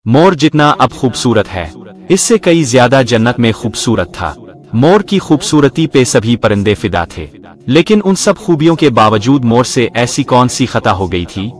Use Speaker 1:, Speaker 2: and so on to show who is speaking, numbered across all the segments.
Speaker 1: मोर जितना अब खूबसूरत है, इससे कई ज्यादा जन्नत में खूबसूरत था। मोर की खूबसूरती पे सभी परिंदे फिदा थे, लेकिन उन सब खूबियों के बावजूद मोर से ऐसी कौन सी खता हो गई थी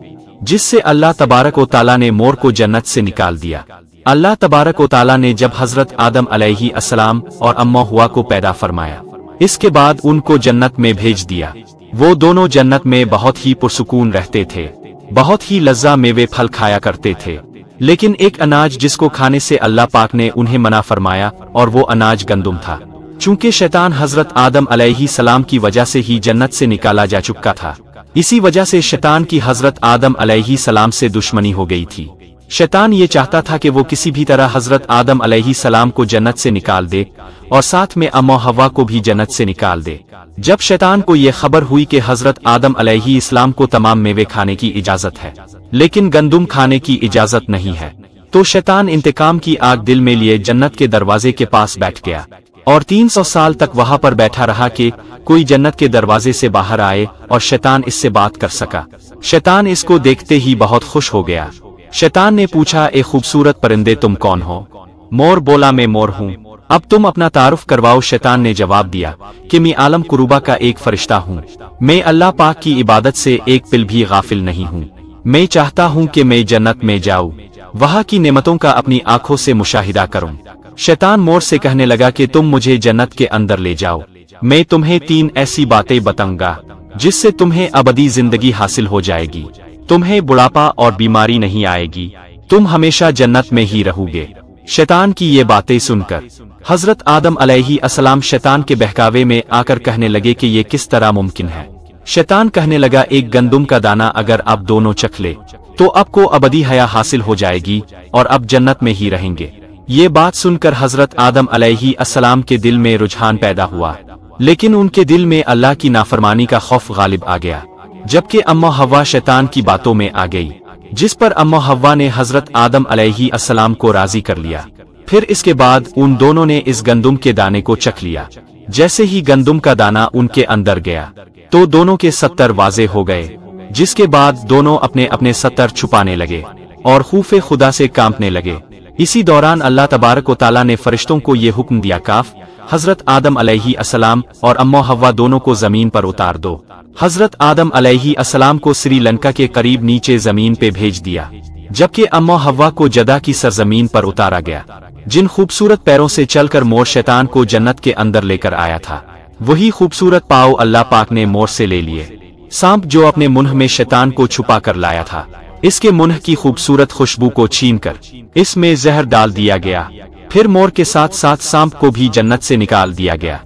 Speaker 1: जिससे अल्लाह तबारक व ताला ने मोर को जन्नत से निकाल दिया। अल्लाह तबारक व ताला ने जब हजरत आदम अलैहिस्सलाम और अम्मा हुआ को पैदा फरमाया, इसके बाद उनको जन्नत में भेज दिया। वो दोनों जन्नत में बहुत ही पुरसुकून रहते थे, बहुत ही लज्जा मेवे फल खाया करते थे। लेकिन एक अनाज जिसको खाने से अल्लाह पाक ने उन्हें मना फरमाया, और वो अनाज गंदुम था। चूंकि शैतान हजरत आदम अलैहिस्सलाम की वजह से ही जन्नत से निकाला जा चुका था, इसी वजह से शैतान की हजरत आदम अलैहिस्सलाम से दुश्मनी हो गई थी। शैतान ये चाहता था कि वो किसी भी तरह हजरत आदम अलैहिस्सलाम को जन्नत से निकाल दे और साथ में अम्मा हव्वा को भी जन्नत से निकाल दे। जब शैतान को ये खबर हुई कि हजरत आदम अलैहिस्सलाम को तमाम मेवे खाने की इजाजत है, लेकिन गंदुम खाने की इजाजत नहीं है, तो शैतान इंतकाम की आग दिल में लिए जन्नत के दरवाजे के पास बैठ गया और 300 साल तक वहां पर बैठा रहा कि कोई जन्नत के दरवाजे से बाहर आए और शैतान इससे बात कर सका। शैतान इसको देखते ही बहुत खुश हो गया। शैतान ने पूछा, ए खूबसूरत परिंदे, तुम कौन हो? मोर बोला, मैं मोर हूँ। अब तुम अपना तारुफ करवाओ। शैतान ने जवाब दिया कि मैं आलम कुरूबा का एक फरिश्ता हूँ, मैं अल्लाह पाक की इबादत से एक पिल भी गाफिल नहीं हूँ। मैं चाहता हूँ कि मैं जन्नत में जाऊँ, वहाँ की नेमतों का अपनी आंखों से मुशाहिदा करूँ। शैतान मोर से कहने लगा कि तुम मुझे जन्नत के अंदर ले जाओ, मैं तुम्हें 3 ऐसी बातें बताऊंगा जिससे तुम्हें अबदी जिंदगी हासिल हो जाएगी, तुम्हें बुढ़ापा और बीमारी नहीं आएगी, तुम हमेशा जन्नत में ही रहोगे। शैतान की ये बातें सुनकर हजरत आदम अलैहिस्सलाम शैतान के बहकावे में आकर कहने लगे कि ये किस तरह मुमकिन है। शैतान कहने लगा, एक गंदुम का दाना अगर आप दोनों चख ले तो आपको अबदी हया हासिल हो जाएगी और अब जन्नत में ही रहेंगे। ये बात सुनकर हजरत आदम अलैहिस्सलाम के दिल में रुझान पैदा हुआ, लेकिन उनके दिल में अल्लाह की नाफरमानी का खौफ गालिब आ गया। जबकि अम्मा हव्वा शैतान की बातों में आ गई, जिस पर अम्मा हव्वा ने हजरत आदम अलैहिस्सलाम को राजी कर लिया। फिर इसके बाद उन दोनों ने इस गंदुम के दाने को चख लिया। जैसे ही गंदुम का दाना उनके अंदर गया तो दोनों के सत्तर वाजे हो गए, जिसके बाद दोनों अपने अपने सत्तर छुपाने लगे और खौफे खुदा से कांपने लगे। इसी दौरान अल्लाह तबारक व ताला ने फरिश्तों को ये हुक्म दिया, काफ, हजरत आदम अलैहिस्सलाम और अम्मा हव्वा दोनों को जमीन पर उतार दो। हजरत आदम अलैहिस्सलाम को श्रीलंका के करीब नीचे जमीन पे भेज दिया, जबकि अम्मा हव्वा को जदा की सरजमीन पर उतारा गया। जिन खूबसूरत पैरों से चलकर मोर शैतान को जन्नत के अंदर लेकर आया था, वही खूबसूरत पाँव अल्लाह पाक ने मोर से ले लिए। सांप जो अपने मुंह में शैतान को छुपा कर लाया था, इसके मुंह की खूबसूरत खुशबू को छीनकर इसमें जहर डाल दिया गया। फिर मोर के साथ साथ सांप को भी जन्नत से निकाल दिया गया।